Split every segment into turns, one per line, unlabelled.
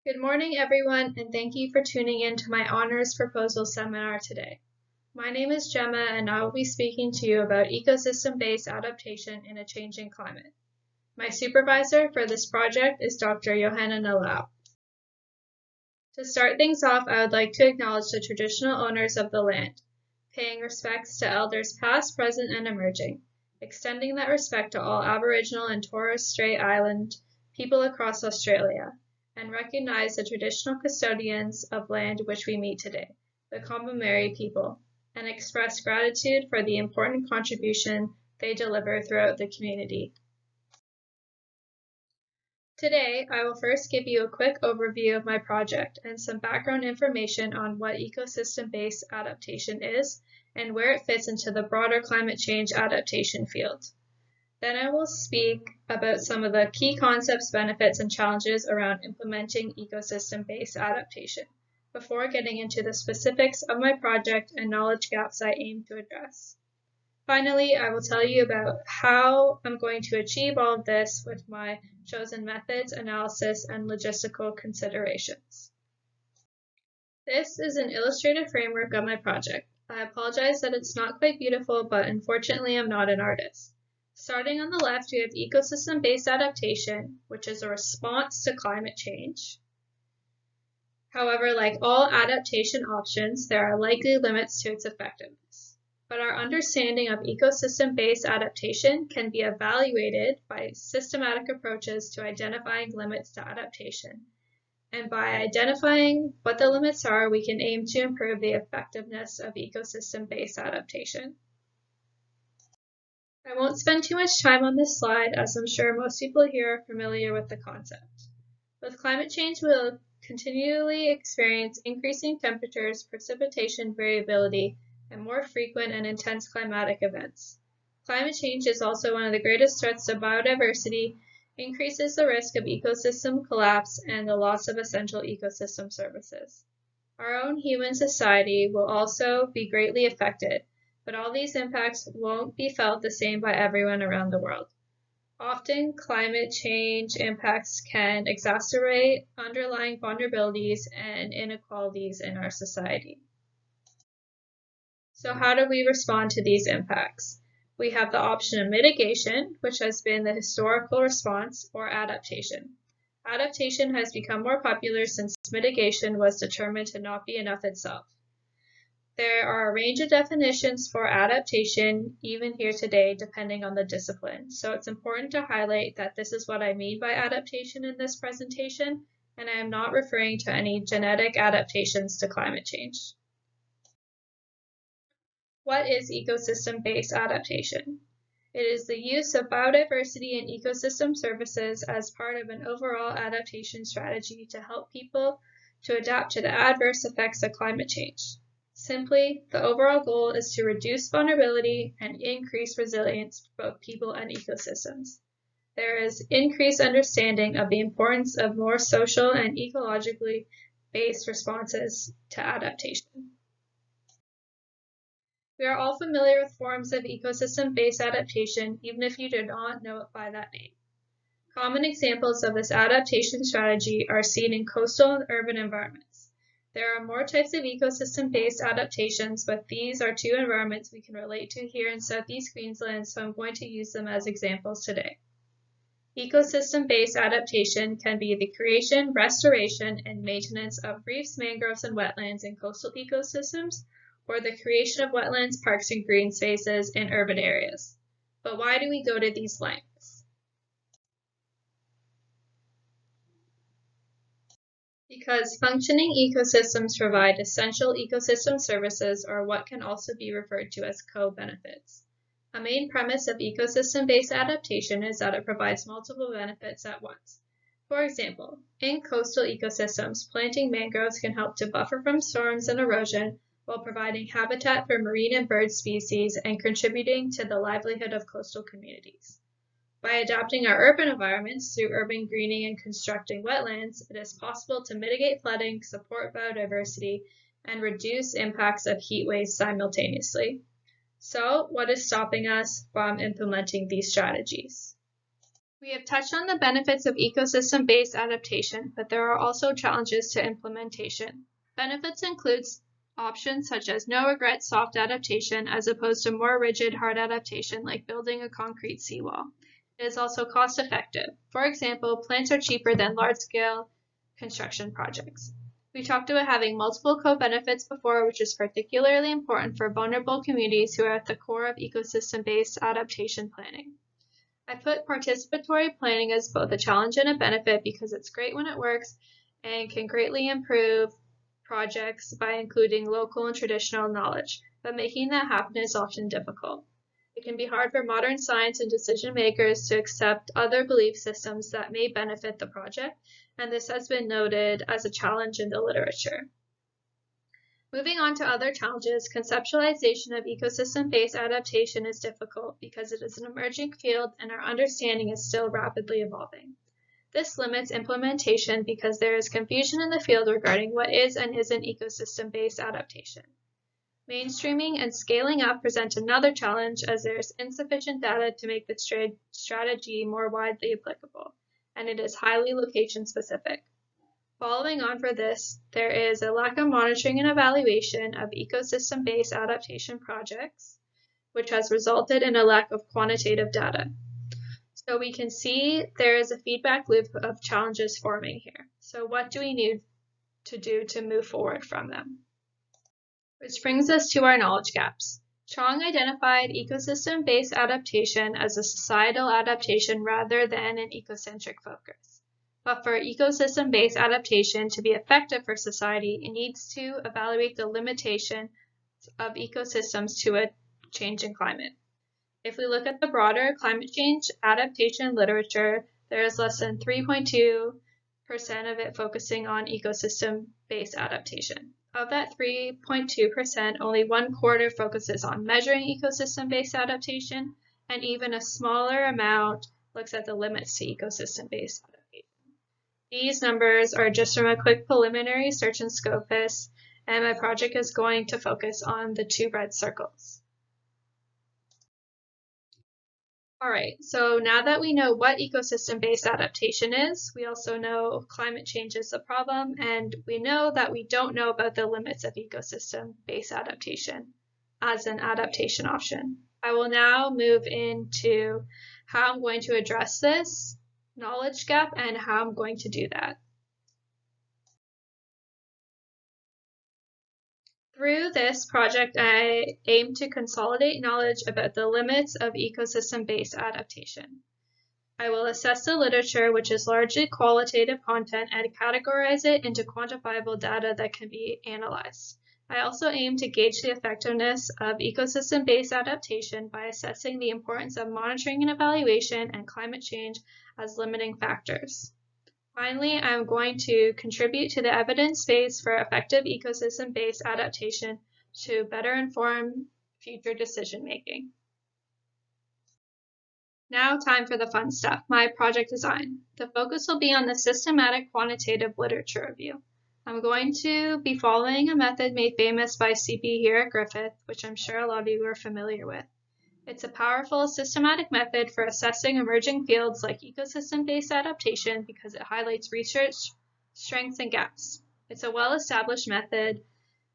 Good morning, everyone, and thank you for tuning in to my honors proposal seminar today. My name is Gemma, and I will be speaking to you about ecosystem-based adaptation in a changing climate. My supervisor for this project is Dr. Johanna Nalau. To start things off, I would like to acknowledge the traditional owners of the land, paying respects to elders past, present, and emerging, extending that respect to all Aboriginal and Torres Strait Island people across Australia, and recognize the traditional custodians of land which we meet today, the G.COBB people, and express gratitude for the important contribution they deliver throughout the community. Today, I will first give you a quick overview of my project and some background information on what ecosystem-based adaptation is and where it fits into the broader climate change adaptation field. Then I will speak about some of the key concepts, benefits, and challenges around implementing ecosystem-based adaptation, before getting into the specifics of my project and knowledge gaps I aim to address. Finally, I will tell you about how I'm going to achieve all of this with my chosen methods, analysis, and logistical considerations. This is an illustrated framework of my project. I apologize that it's not quite beautiful, but unfortunately I'm not an artist. Starting on the left, we have ecosystem-based adaptation, which is a response to climate change. However, like all adaptation options, there are likely limits to its effectiveness. But our understanding of ecosystem-based adaptation can be evaluated by systematic approaches to identifying limits to adaptation. And by identifying what the limits are, we can aim to improve the effectiveness of ecosystem-based adaptation. I won't spend too much time on this slide, as I'm sure most people here are familiar with the concept. With climate change, we'll continually experience increasing temperatures, precipitation variability, and more frequent and intense climatic events. Climate change is also one of the greatest threats to biodiversity, increases the risk of ecosystem collapse, and the loss of essential ecosystem services. Our own human society will also be greatly affected, but all these impacts won't be felt the same by everyone around the world. Often, climate change impacts can exacerbate underlying vulnerabilities and inequalities in our society. So how do we respond to these impacts? We have the option of mitigation, which has been the historical response, or adaptation. Adaptation has become more popular since mitigation was determined to not be enough itself. There are a range of definitions for adaptation, even here today, depending on the discipline. So it's important to highlight that this is what I mean by adaptation in this presentation, and I am not referring to any genetic adaptations to climate change. What is ecosystem-based adaptation? It is the use of biodiversity and ecosystem services as part of an overall adaptation strategy to help people to adapt to the adverse effects of climate change. Simply, the overall goal is to reduce vulnerability and increase resilience for both people and ecosystems. There is increased understanding of the importance of more social and ecologically based responses to adaptation. We are all familiar with forms of ecosystem-based adaptation, even if you do not know it by that name. Common examples of this adaptation strategy are seen in coastal and urban environments. There are more types of ecosystem-based adaptations, but these are two environments we can relate to here in Southeast Queensland, so I'm going to use them as examples today. Ecosystem-based adaptation can be the creation, restoration, and maintenance of reefs, mangroves, and wetlands in coastal ecosystems, or the creation of wetlands, parks, and green spaces in urban areas. But why do we go to these lengths? Because functioning ecosystems provide essential ecosystem services, or what can also be referred to as co-benefits. A main premise of ecosystem-based adaptation is that it provides multiple benefits at once. For example, in coastal ecosystems, planting mangroves can help to buffer from storms and erosion, while providing habitat for marine and bird species and contributing to the livelihood of coastal communities. By adapting our urban environments through urban greening and constructing wetlands, it is possible to mitigate flooding, support biodiversity, and reduce impacts of heat waves simultaneously. So, what is stopping us from implementing these strategies? We have touched on the benefits of ecosystem-based adaptation, but there are also challenges to implementation. Benefits include options such as no-regret soft adaptation as opposed to more rigid hard adaptation like building a concrete seawall. It is also cost-effective. For example, plants are cheaper than large-scale construction projects. We talked about having multiple co-benefits before, which is particularly important for vulnerable communities who are at the core of ecosystem-based adaptation planning. I put participatory planning as both a challenge and a benefit because it's great when it works and can greatly improve projects by including local and traditional knowledge, but making that happen is often difficult. It can be hard for modern science and decision makers to accept other belief systems that may benefit the project, and this has been noted as a challenge in the literature. Moving on to other challenges, conceptualization of ecosystem-based adaptation is difficult because it is an emerging field and our understanding is still rapidly evolving. This limits implementation because there is confusion in the field regarding what is and isn't ecosystem-based adaptation. Mainstreaming and scaling up present another challenge as there is insufficient data to make the strategy more widely applicable, and it is highly location-specific. Following on for this, there is a lack of monitoring and evaluation of ecosystem-based adaptation projects, which has resulted in a lack of quantitative data. So we can see there is a feedback loop of challenges forming here. So what do we need to do to move forward from them? Which brings us to our knowledge gaps. Chong identified ecosystem-based adaptation as a societal adaptation rather than an ecocentric focus. But for ecosystem-based adaptation to be effective for society, it needs to evaluate the limitations of ecosystems to a change in climate. If we look at the broader climate change adaptation literature, there is less than 3.2% of it focusing on ecosystem-based adaptation. Of that 3.2%, only 1/4 focuses on measuring ecosystem-based adaptation, and even a smaller amount looks at the limits to ecosystem-based adaptation. These numbers are just from a quick preliminary search in Scopus, and my project is going to focus on the 2 red circles. Alright, so now that we know what ecosystem-based adaptation is, we also know climate change is a problem, and we know that we don't know about the limits of ecosystem-based adaptation as an adaptation option. I will now move into how I'm going to address this knowledge gap and how I'm going to do that. Through this project, I aim to consolidate knowledge about the limits of ecosystem-based adaptation. I will assess the literature, which is largely qualitative content, and categorize it into quantifiable data that can be analyzed. I also aim to gauge the effectiveness of ecosystem-based adaptation by assessing the importance of monitoring and evaluation and climate change as limiting factors. Finally, I'm going to contribute to the evidence base for effective ecosystem-based adaptation to better inform future decision-making. Now, time for the fun stuff, my project design. The focus will be on the systematic quantitative literature review. I'm going to be following a method made famous by CP here at Griffith, which I'm sure a lot of you are familiar with. It's a powerful systematic method for assessing emerging fields like ecosystem-based adaptation because it highlights research strengths and gaps. It's a well-established method,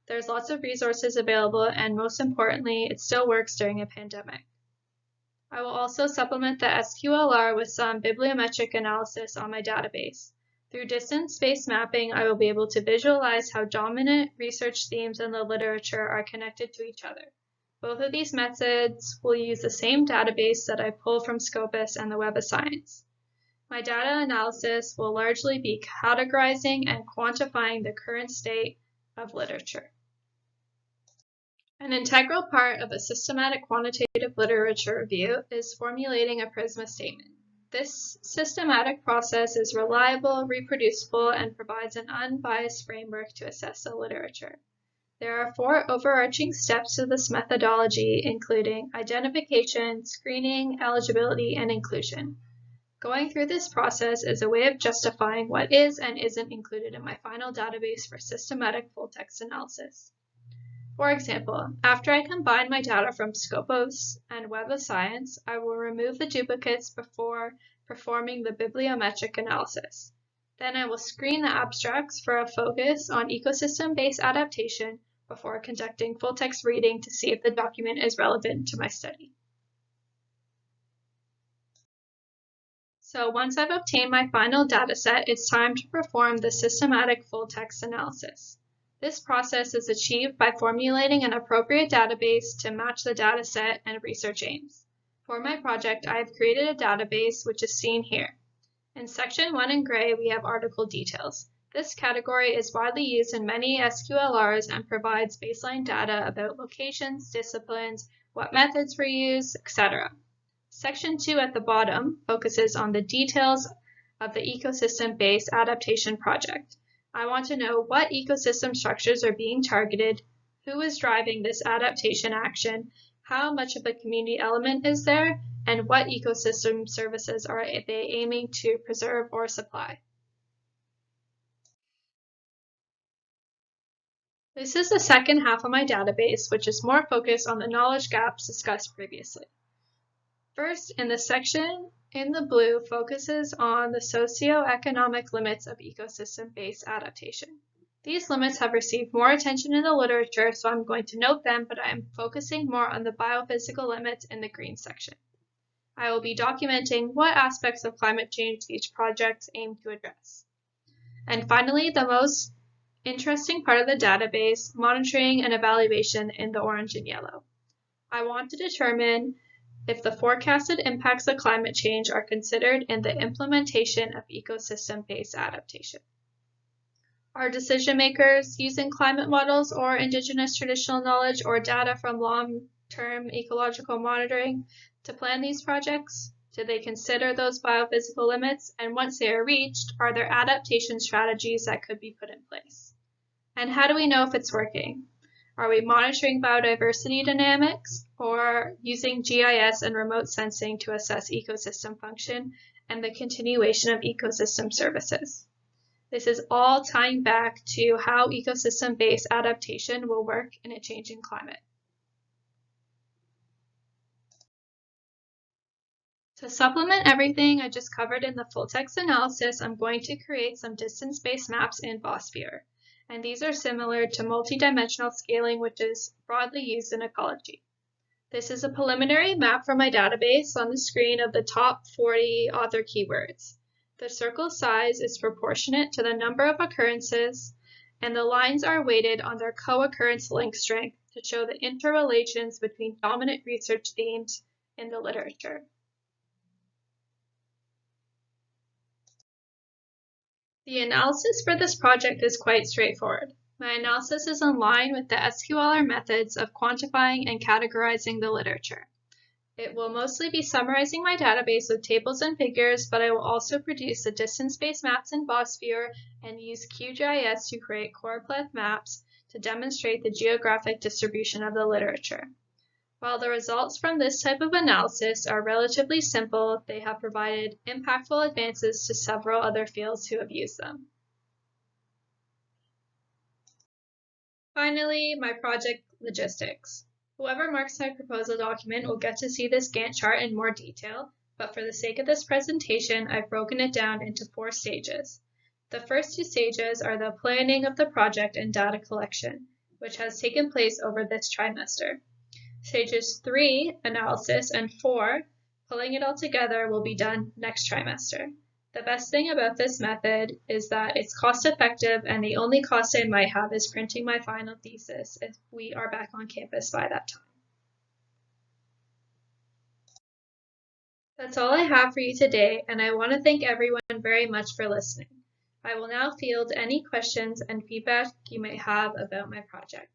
there's lots of resources available, and most importantly, it still works during a pandemic. I will also supplement the SQLR with some bibliometric analysis on my database. Through distance-based mapping, I will be able to visualize how dominant research themes in the literature are connected to each other. Both of these methods will use the same database that I pulled from Scopus and the Web of Science. My data analysis will largely be categorizing and quantifying the current state of literature. An integral part of a systematic quantitative literature review is formulating a PRISMA statement. This systematic process is reliable, reproducible, and provides an unbiased framework to assess the literature. There are 4 overarching steps to this methodology, including identification, screening, eligibility, and inclusion. Going through this process is a way of justifying what is and isn't included in my final database for systematic full-text analysis. For example, after I combine my data from Scopus and Web of Science, I will remove the duplicates before performing the bibliometric analysis. Then I will screen the abstracts for a focus on ecosystem-based adaptation before conducting full-text reading to see if the document is relevant to my study. So once I've obtained my final dataset, it's time to perform the systematic full-text analysis. This process is achieved by formulating an appropriate database to match the dataset and research aims. For my project, I have created a database which is seen here. In section 1 in gray, we have article details. This category is widely used in many SQLRs and provides baseline data about locations, disciplines, what methods were used, etc. Section 2 at the bottom focuses on the details of the ecosystem-based adaptation project. I want to know what ecosystem structures are being targeted, who is driving this adaptation action, how much of a community element is there, and what ecosystem services are they aiming to preserve or supply. This is the second half of my database, which is more focused on the knowledge gaps discussed previously. First, in the section in the blue focuses on the socioeconomic limits of ecosystem-based adaptation. These limits have received more attention in the literature, so I'm going to note them, but I am focusing more on the biophysical limits in the green section. I will be documenting what aspects of climate change these projects aim to address. And finally, the most interesting part of the database, monitoring and evaluation in the orange and yellow. I want to determine if the forecasted impacts of climate change are considered in the implementation of ecosystem-based adaptation. Are decision makers using climate models or indigenous traditional knowledge or data from long-term ecological monitoring to plan these projects? Do they consider those biophysical limits? And once they are reached, are there adaptation strategies that could be put in place? And how do we know if it's working? Are we monitoring biodiversity dynamics or using GIS and remote sensing to assess ecosystem function and the continuation of ecosystem services? This is all tying back to how ecosystem-based adaptation will work in a changing climate. To supplement everything I just covered in the full text analysis, I'm going to create some distance-based maps in Biosphere. And these are similar to multidimensional scaling, which is broadly used in ecology. This is a preliminary map from my database on the screen of the top 40 author keywords. The circle size is proportionate to the number of occurrences, and the lines are weighted on their co-occurrence link strength to show the interrelations between dominant research themes in the literature. The analysis for this project is quite straightforward. My analysis is in line with the SQLR methods of quantifying and categorizing the literature. It will mostly be summarizing my database with tables and figures, but I will also produce the distance-based maps in Biosphere and use QGIS to create choropleth maps to demonstrate the geographic distribution of the literature. While the results from this type of analysis are relatively simple, they have provided impactful advances to several other fields who have used them. Finally, my project logistics. Whoever marks my proposal document will get to see this Gantt chart in more detail, but for the sake of this presentation, I've broken it down into 4 stages. The first 2 stages are the planning of the project and data collection, which has taken place over this trimester. Stages 3, analysis, and 4, pulling it all together, will be done next trimester. The best thing about this method is that it's cost-effective, and the only cost I might have is printing my final thesis if we are back on campus by that time. That's all I have for you today, and I want to thank everyone very much for listening. I will now field any questions and feedback you may have about my project.